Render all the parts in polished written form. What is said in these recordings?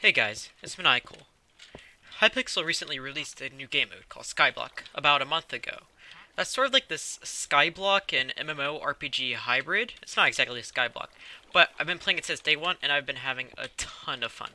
Hey guys, it's Maniacal. Hypixel recently released a new game mode called Skyblock about a month ago. That's sort of like this Skyblock and MMORPG hybrid. It's not exactly a Skyblock, but I've been playing it since day one and I've been having a ton of fun.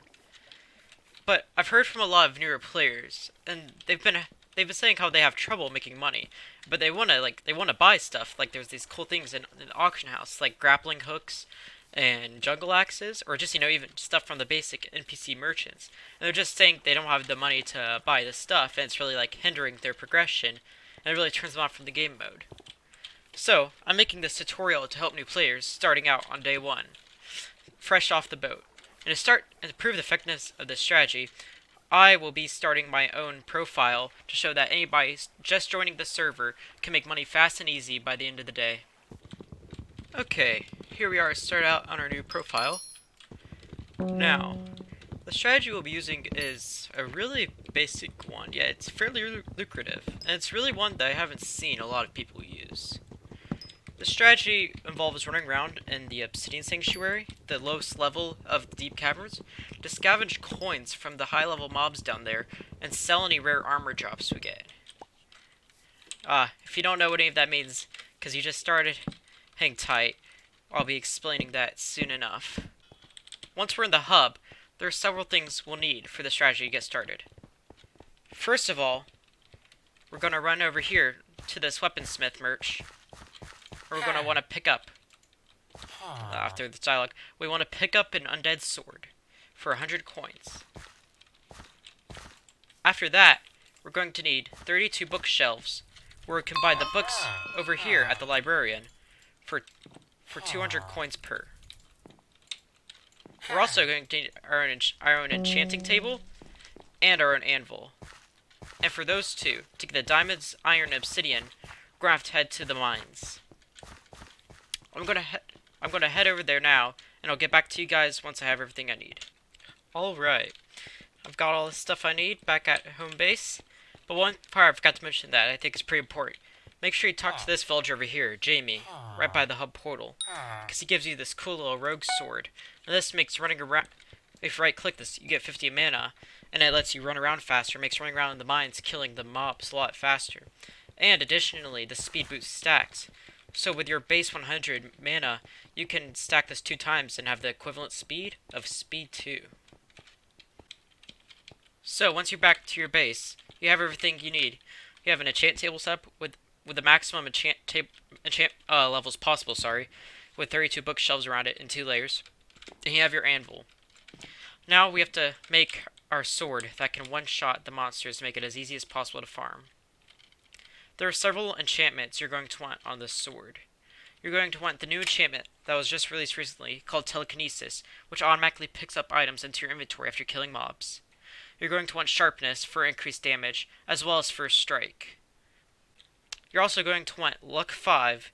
But I've heard from a lot of newer players, and they've been saying how they have trouble making money, but they wanna buy stuff. Like there's these cool things in the auction house, like grappling hooks and jungle axes, or just even stuff from the basic NPC merchants. And they're just saying they don't have the money to buy this stuff, and it's really like hindering their progression, and it really turns them off from the game mode. So I'm making this tutorial to help new players starting out on day one, fresh off the boat. And to prove the effectiveness of this strategy, I will be starting my own profile to show that anybody just joining the server can make money fast and easy by the end of the day. Okay, here we are start out on our new profile. Now, the strategy we'll be using is a really basic one, yet it's fairly lucrative, and it's really one that I haven't seen a lot of people use. The strategy involves running around in the Obsidian Sanctuary, the lowest level of the deep caverns, to scavenge coins from the high level mobs down there and sell any rare armor drops we get. If you don't know what any of that means, because you just started, hang tight. I'll be explaining that soon enough. Once we're in the hub, there are several things we'll need for the strategy to get started. First of all, we're going to run over here to this weaponsmith merch. We're going to want to pick up, after this dialogue, we want to pick up an undead sword for 100 coins. After that, we're going to need 32 bookshelves, where we can buy the books over here at the librarian for 200 coins per. We're also going to need our own enchanting table and our own anvil. And for those two, to get the diamonds, iron, and obsidian, we're going to have to head to the mines. I'm gonna head over there now, and I'll get back to you guys once I have everything I need. Alright, I've got all the stuff I need back at home base, but one part I forgot to mention that I think is pretty important. Make sure you talk to this villager over here, Jamie, right by the hub portal, because he gives you this cool little rogue sword, and this makes running around, if you right click this, you get 50 mana, and it lets you run around faster, makes running around in the mines killing the mobs a lot faster. And additionally, the speed boost stacks. So with your base 100 mana, you can stack this 2 times and have the equivalent speed of speed 2. So once you're back to your base, you have everything you need. You have an enchant table set up with the maximum enchant levels possible, with 32 bookshelves around it in 2 layers. And you have your anvil. Now we have to make our sword that can one-shot the monsters to make it as easy as possible to farm. There are several enchantments you're going to want on this sword. You're going to want the new enchantment that was just released recently called Telekinesis, which automatically picks up items into your inventory after killing mobs. You're going to want Sharpness for increased damage, as well as First Strike. You're also going to want Luck 5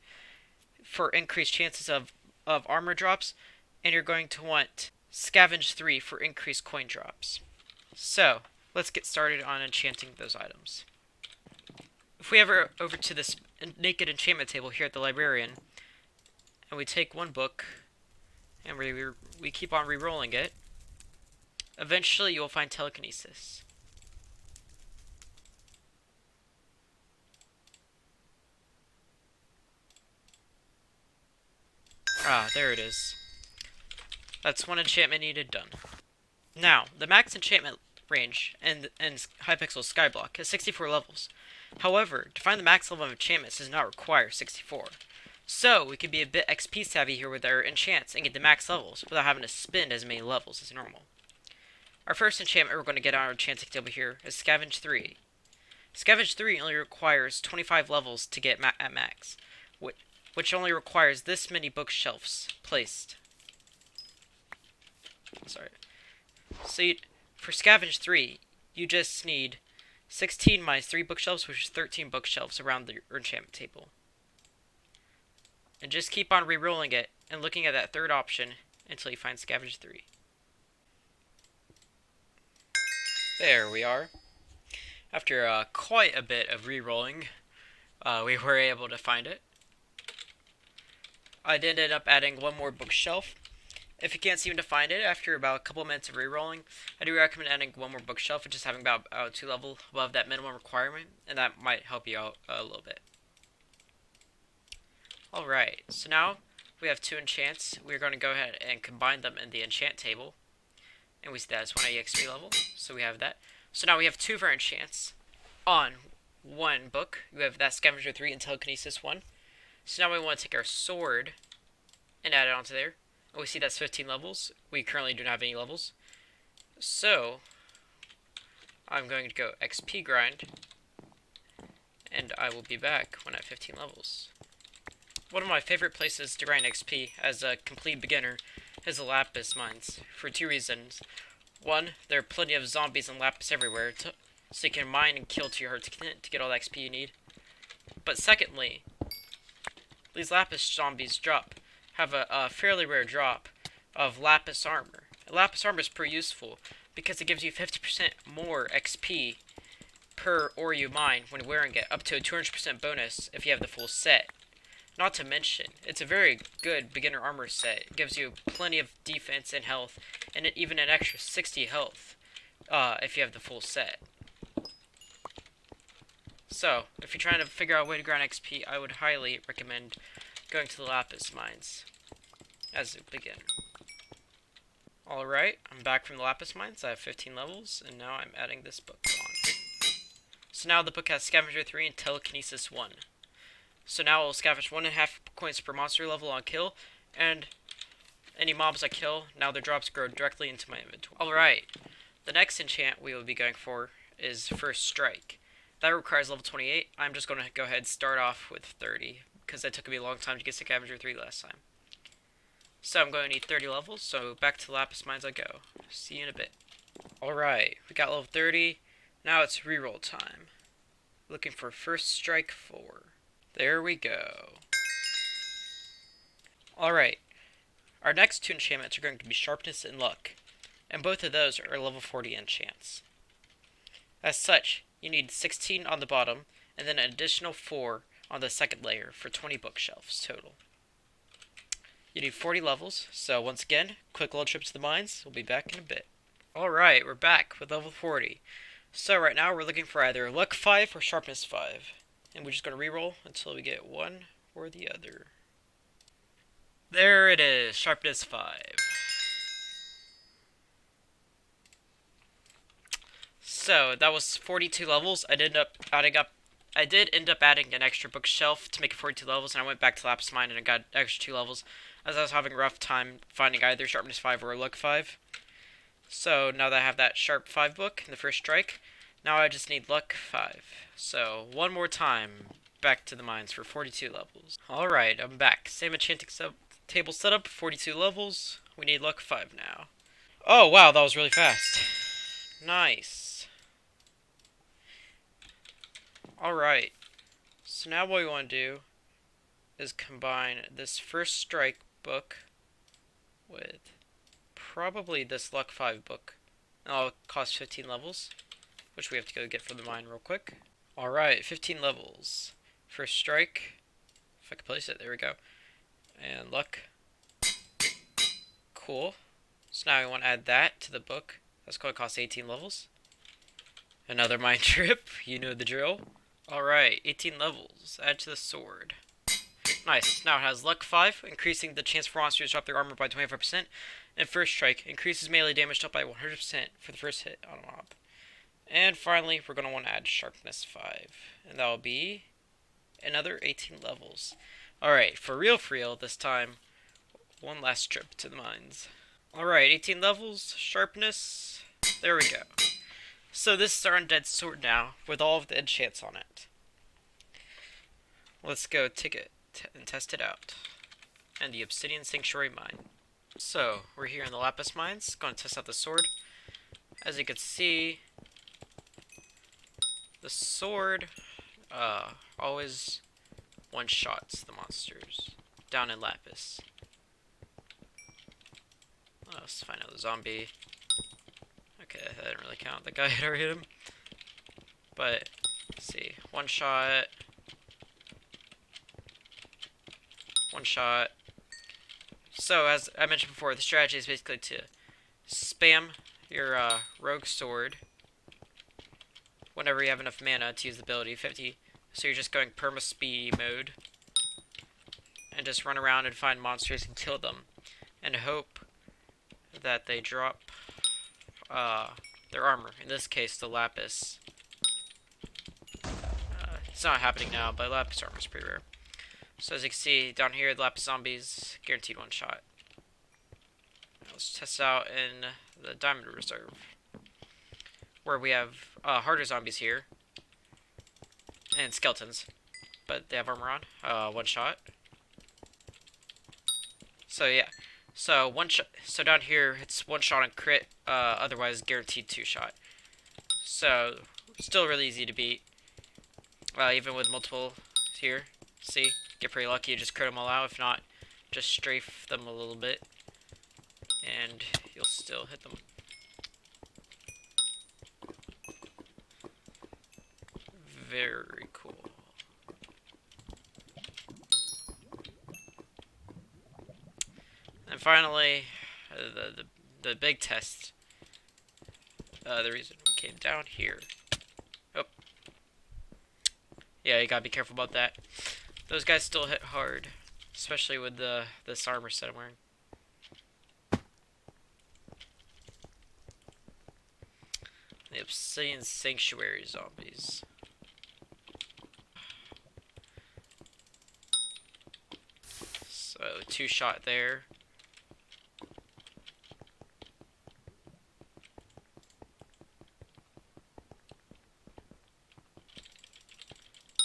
for increased chances of armor drops, and you're going to want Scavenge 3 for increased coin drops. So, let's get started on enchanting those items. If we ever over to this naked enchantment table here at the librarian, and we take one book, and we keep on re-rolling it, eventually you will find Telekinesis. There it is. That's one enchantment needed done. Now, the max enchantment range in Hypixel Skyblock is 64 levels. However, to find the max level of enchantments does not require 64. So, we can be a bit XP savvy here with our enchants and get the max levels without having to spend as many levels as normal. Our first enchantment we're going to get on our enchanting table here is Scavenge 3. Scavenge 3 only requires 25 levels to get at max, which only requires this many bookshelves placed. So for Scavenge 3, you just need 16 minus 3 bookshelves, which is 13 bookshelves around the enchantment table. And just keep on re-rolling it and looking at that third option until you find Scavenge 3. There we are. After quite a bit of re-rolling, we were able to find it. I did end up adding one more bookshelf, If you can't seem to find it after about a couple minutes of rerolling, I do recommend adding one more bookshelf and just having about 2 level above that minimum requirement, and that might help you out a little bit. Alright, so now we have 2 enchants. We're going to go ahead and combine them in the enchant table. And we see that as 1 EXP level, so we have that. So now we have 2 of our enchants on 1 book. We have that Scavenger 3 and Telekinesis 1. So now we want to take our sword and add it onto there. And we see that's 15 levels. We currently do not have any levels. So I'm going to go XP grind, and I will be back when at 15 levels. One of my favorite places to grind XP as a complete beginner is the Lapis mines, for 2 reasons. 1, there are plenty of zombies and Lapis everywhere, so you can mine and kill to your heart's content to get all the XP you need. But secondly, these Lapis zombies have a fairly rare drop of Lapis armor. Lapis armor is pretty useful because it gives you 50% more XP per ore you mine when wearing it, up to a 200% bonus if you have the full set. Not to mention, it's a very good beginner armor set. It gives you plenty of defense and health, and even an extra 60 health if you have the full set. So, if you're trying to figure out a way to grind XP, I would highly recommend going to the Lapis mines as a beginner. Alright, I'm back from the Lapis mines. I have 15 levels, and now I'm adding this book on. So now the book has Scavenger 3 and Telekinesis 1. So now I'll scavenge 1.5 coins per monster level on kill, and any mobs I kill, now their drops grow directly into my inventory. Alright, the next enchant we will be going for is First Strike. That requires level 28. I'm just going to go ahead and start off with 30, because that took me a long time to get Scavenger 3 last time. So I'm going to need 30 levels, so back to the Lapis Mines I go. See you in a bit. Alright, we got level 30. Now it's reroll time. Looking for First Strike 4. There we go. Alright, our next 2 enchantments are going to be Sharpness and Luck, and both of those are level 40 enchants. As such, you need 16 on the bottom, and then an additional 4 on the second layer for 20 bookshelves total. You need 40 levels, so once again, quick little trip to the mines. We'll be back in a bit. Alright, we're back with level 40. So right now we're looking for either Luck 5 or Sharpness 5. And we're just going to reroll until we get one or the other. There it is, Sharpness 5. So that was 42 levels. I did end up adding an extra bookshelf to make it 42 levels, and I went back to Lapis Mine and I got extra 2 levels, as I was having a rough time finding either Sharpness 5 or Luck 5. So now that I have that Sharp 5 book in the First Strike, now I just need Luck 5. So, one more time, back to the mines for 42 levels. Alright, I'm back. Same enchanting table setup, 42 levels. We need Luck 5 now. Oh, wow, that was really fast. Nice. Alright, so now what we want to do is combine this First Strike book with probably this Luck 5 book. That'll cost 15 levels, which we have to go get from the mine real quick. Alright, 15 levels. First Strike. If I can place it, there we go. And Luck. Cool. So now we want to add that to the book. That's going to cost 18 levels. Another mine trip. You know the drill. Alright, 18 levels. Add to the sword. Nice. Now it has Luck 5, increasing the chance for monsters to drop their armor by 25%. And First Strike increases melee damage up by 100% for the first hit on a mob. And finally, we're going to want to add Sharpness 5. And that will be another 18 levels. Alright, for real this time, one last trip to the mines. Alright, 18 levels, Sharpness, there we go. So this is our undead sword now, with all of the enchants on it. Let's go take it and test it out. And the Obsidian Sanctuary mine. So, we're here in the Lapis mines, going to test out the sword. As you can see, the sword always one-shots the monsters down in Lapis. Let's find out the zombie. Okay, that didn't really count. The guy had already hit him. But, let's see. One shot. So as I mentioned before, the strategy is basically to spam your rogue sword whenever you have enough mana to use the ability 50. So you're just going perma speed mode and just run around and find monsters and kill them and hope that they drop their armor. In this case, the lapis. It's not happening now, but lapis armor is pretty rare. So as you can see down here, the lapis zombies guaranteed one shot. Let's test it out in the diamond reserve, where we have harder zombies here and skeletons, but they have armor on. One shot. So yeah, so one shot. So down here, it's one shot on crit. Otherwise, guaranteed two shot. So still really easy to beat, even with multiple here. See, get pretty lucky. You just crit them all out. If not, just strafe them a little bit, and you'll still hit them. Very cool. And finally, the big test. The reason we came down here. Oh. Yeah, you gotta be careful about that. Those guys still hit hard, especially with this armor set I'm wearing. The Obsidian Sanctuary zombies. So, two shot there.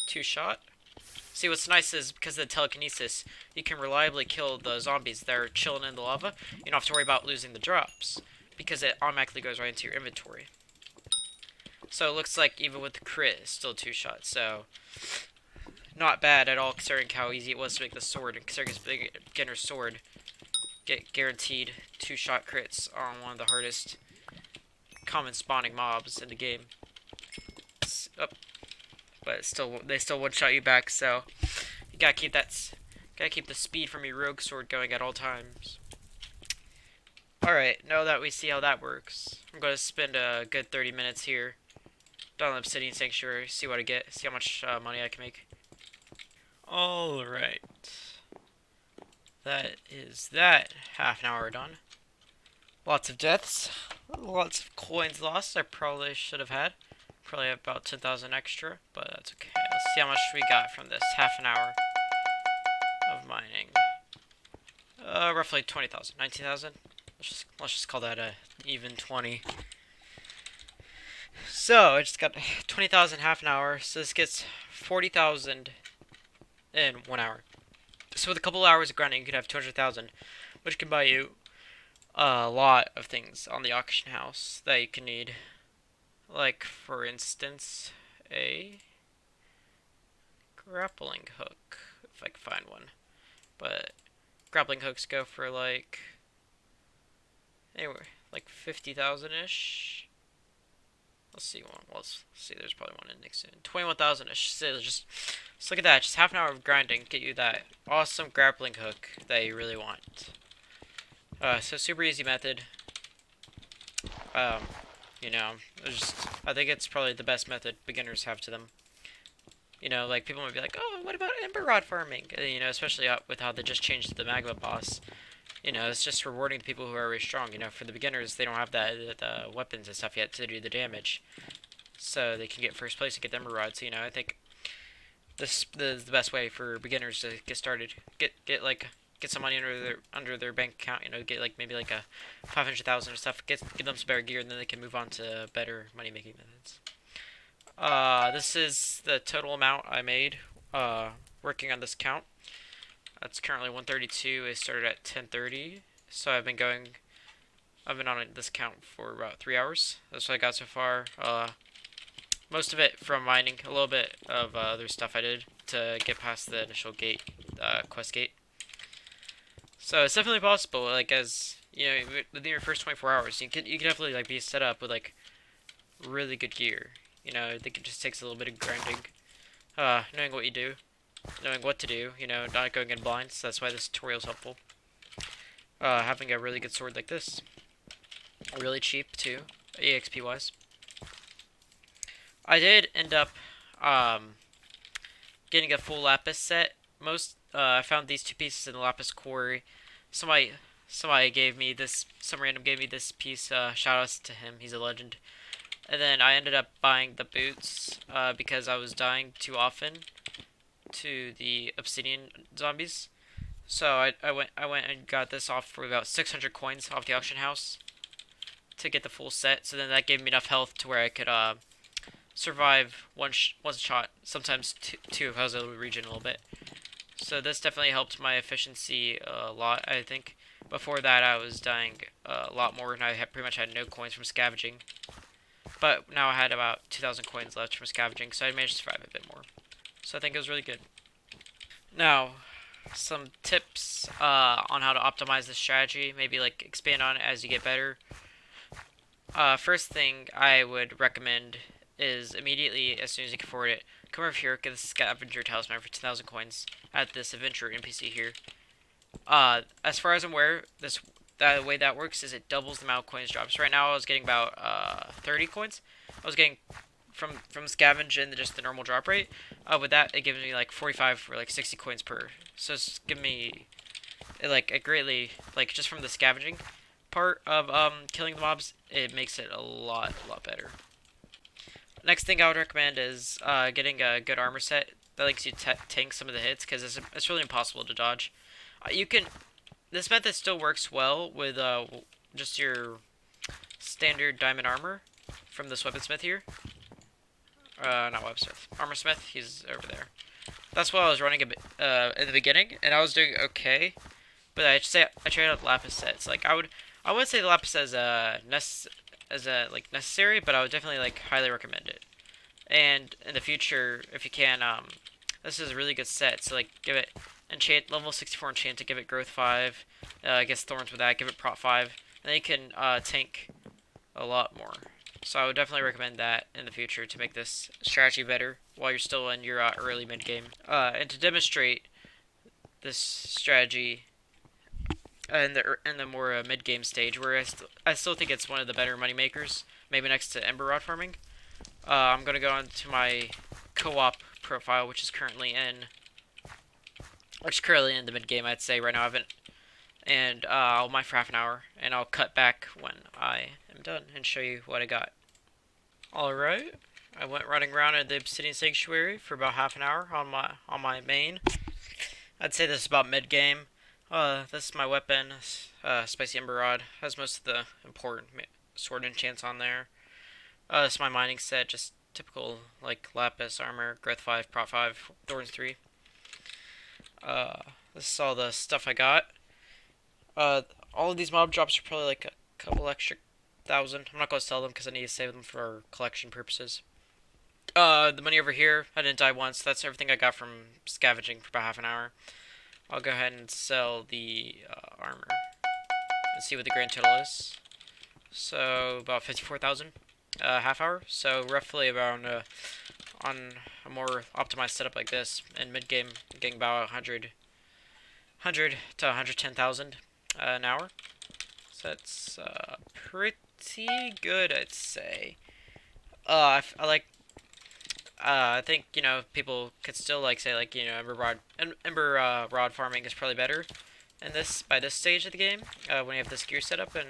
Two shot. See, what's nice is because of the telekinesis, you can reliably kill the zombies that are chilling in the lava. You don't have to worry about losing the drops, because it automatically goes right into your inventory. So it looks like even with the crit, it's still two shots. So not bad at all, considering how easy it was to make the sword, and considering it's a beginner sword. Get guaranteed two shot crits on one of the hardest common spawning mobs in the game. But still, they still one shot you back. So you gotta keep the speed from your rogue sword going at all times. Alright, now that we see how that works, I'm going to spend a good 30 minutes here down the Obsidian Sanctuary, see what I get, see how much money I can make. Alright. That is that. Half an hour done. Lots of deaths. Lots of coins lost I probably should have had. Probably have about 10,000 extra, but that's okay. Let's see how much we got from this half an hour of mining. Roughly 20,000. 19,000? Let's just call that a even 20. So I just got 20,000 half an hour. So this gets 40,000 in 1 hour. So with a couple hours of grinding, you could have 200,000, which can buy you a lot of things on the auction house that you can need. Like, for instance, a grappling hook, if I can find one. But grappling hooks go for like anywhere like 50,000-ish. Let's see one. Let's see. There's probably one in Nixon. 21,000-ish. So just look at that. Just half an hour of grinding get you that awesome grappling hook that you really want. So super easy method. You know, I think it's probably the best method beginners have to them. You know, like people might be like, oh, what about Ember Rod farming? You know, especially with how they just changed the magma boss. You know, it's just rewarding the people who are really strong. You know, for the beginners, they don't have the weapons and stuff yet to do the damage, so they can get first place and get the Ember Rod. So you know, I think this is the best way for beginners to get started. Get some money under their bank account. You know, get like maybe like a 500,000 or stuff. Give them some better gear, and then they can move on to better money making methods. This is the total amount I made working on this count. That's currently 132. I started at 10:30, so I've been on this count for about 3 hours. That's what I got so far. Most of it from mining, a little bit of other stuff I did to get past the initial gate, quest gate. So it's definitely possible. Like, as you know, within your first 24 hours, you can definitely like be set up with like really good gear. You know, I think it just takes a little bit of grinding, knowing what you do, knowing what to do. You know, not going in blind. So that's why this tutorial is helpful. having a really good sword like this. Really cheap too, EXP wise. I did end up um, getting a full lapis set. I found these two pieces in the lapis quarry. Somebody somebody gave me this. Some random gave me this piece. Shout outs to him. He's a legend. And then I ended up buying the boots because I was dying too often to the obsidian zombies. So I went and got this off for about 600 coins off the auction house to get the full set. So then that gave me enough health to where I could survive one shot, sometimes two if I was able to regen a little bit. So this definitely helped my efficiency a lot, I think. Before that, I was dying a lot more, and I pretty much had no coins from scavenging. But now I had about 2,000 coins left from scavenging, so I managed to survive a bit more. So I think it was really good. Now, some tips on how to optimize this strategy. Maybe like expand on it as you get better. First thing I would recommend is immediately, as soon as you can afford it, come over here, get the scavenger talisman for 10,000 coins at this adventure NPC here. As far as I'm aware, the way that works is it doubles the amount of coins drops. Right now I was getting about 30 coins. I was getting from scavenge and just the normal drop rate. With that, it gives me like 45 or like 60 coins per. So it's giving me it greatly, like, just from the scavenging part of killing the mobs, it makes it a lot better. Next thing I would recommend is getting a good armor set that lets you tank some of the hits, because it's really impossible to dodge. This method still works well with just your standard diamond armor from this weaponsmith here. Not weaponsmith, armorsmith. He's over there. That's what I was running a bit in the beginning, and I was doing okay. But I tried out lapis sets. Like I wouldn't say the lapis as necessary, but I would definitely like highly recommend it. And in the future, if you can, this is a really good set. So like give it enchant level 64 enchant to give it growth 5. I guess thorns with that, give it prot 5, and then you can tank a lot more. So I would definitely recommend that in the future to make this strategy better while you're still in your early mid game. And to demonstrate this strategy in the more mid game stage, where I still think it's one of the better money makers, maybe next to Ember Rod farming. I'm gonna go on to my co-op profile, which is currently in the mid game. I'd say right now and I'll mine for half an hour, and I'll cut back when I am done and show you what I got. Alright, I went running around in the Obsidian Sanctuary for about half an hour on my main. I'd say this is about mid game. This is my weapon, Spicy Ember Rod. Has most of the important sword enchants on there. This is my mining set, just typical like lapis armor, growth 5, prot 5, thorns 3. This is all the stuff I got. All of these mob drops are probably like a couple extra thousand. I'm not going to sell them because I need to save them for collection purposes. The money over here, I didn't die once. That's everything I got from scavenging for about half an hour. I'll go ahead and sell the armor and see what the grand total is. So about 54,000 half hour. So roughly around on a more optimized setup like this in mid game, getting about 100 to 110,000 an hour. So that's pretty good, I'd say. I think, you know, people could still like say like, you know, Ember Rod farming is probably better in by this stage of the game when you have this gear setup, and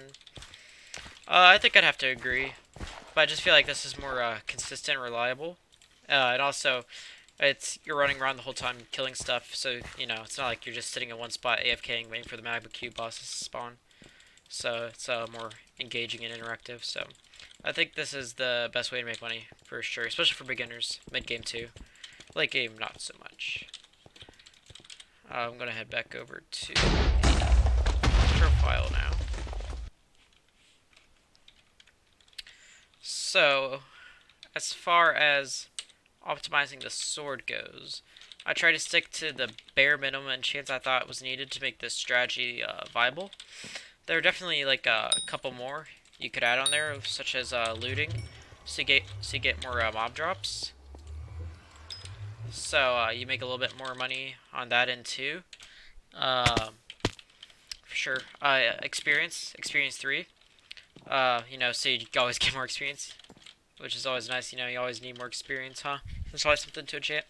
I think I'd have to agree. But I just feel like this is more consistent, reliable, and also you're running around the whole time killing stuff, so you know it's not like you're just sitting in one spot AFKing waiting for the magma cube bosses to spawn. So it's more engaging and interactive. So I think this is the best way to make money for sure, especially for beginners. Mid game too, late game not so much. I'm gonna head back over to the profile now. So as far as optimizing the sword goes, I try to stick to the bare minimum enchants I thought was needed to make this strategy viable. There are definitely like a couple more you could add on there, such as looting, so you get more mob drops. So you make a little bit more money on that end too. For sure. Experience 3. You know, so you always get more experience, which is always nice. You know, you always need more experience, huh? There's always something to enchant.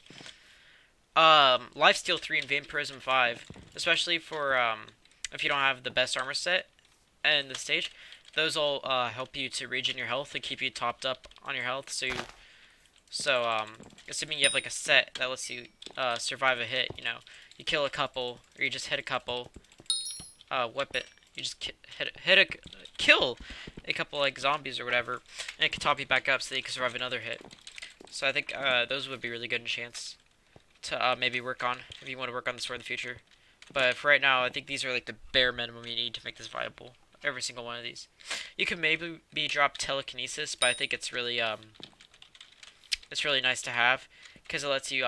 Lifesteal 3 and Vampirism 5, especially for if you don't have the best armor set in the stage, those will help you to regen your health and keep you topped up on your health. Assuming you have like a set that lets you survive a hit, you know, you kill a couple or you just hit a couple, whip it, you just kill a couple like zombies or whatever, and it can top you back up so that you can survive another hit. So I think those would be really good enchants to maybe work on if you want to work on this for the future. But for right now, I think these are like the bare minimum you need to make this viable. Every single one of these. You can maybe drop telekinesis, but I think it's really nice to have because it lets you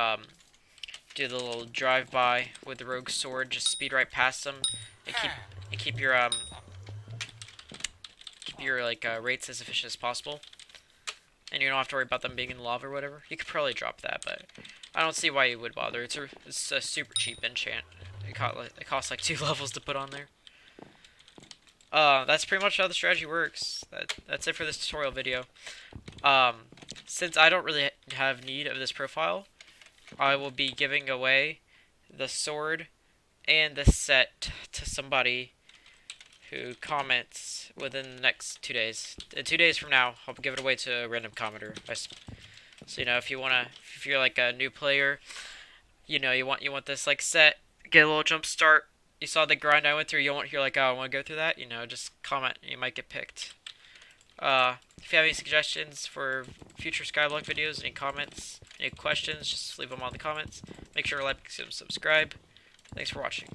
do the little drive-by with the rogue sword, just speed right past them and keep your like rates as efficient as possible. And you don't have to worry about them being in lava or whatever. You could probably drop that, but I don't see why you would bother. It's a super cheap enchant. It costs like 2 levels to put on there. That's pretty much how the strategy works. That's it for this tutorial video. Since I don't really have need of this profile, I will be giving away the sword and the set to somebody who comments within the next 2 days. 2 days from now, I'll give it away to a random commenter. So you know, if you're like a new player, you know, you want this like set, get a little jump start. You saw the grind I went through, you're like, oh, I want to go through that, you know, just comment, you might get picked. If you have any suggestions for future Skyblock videos, any comments, any questions, just leave them on the comments. Make sure to like and subscribe. Thanks for watching.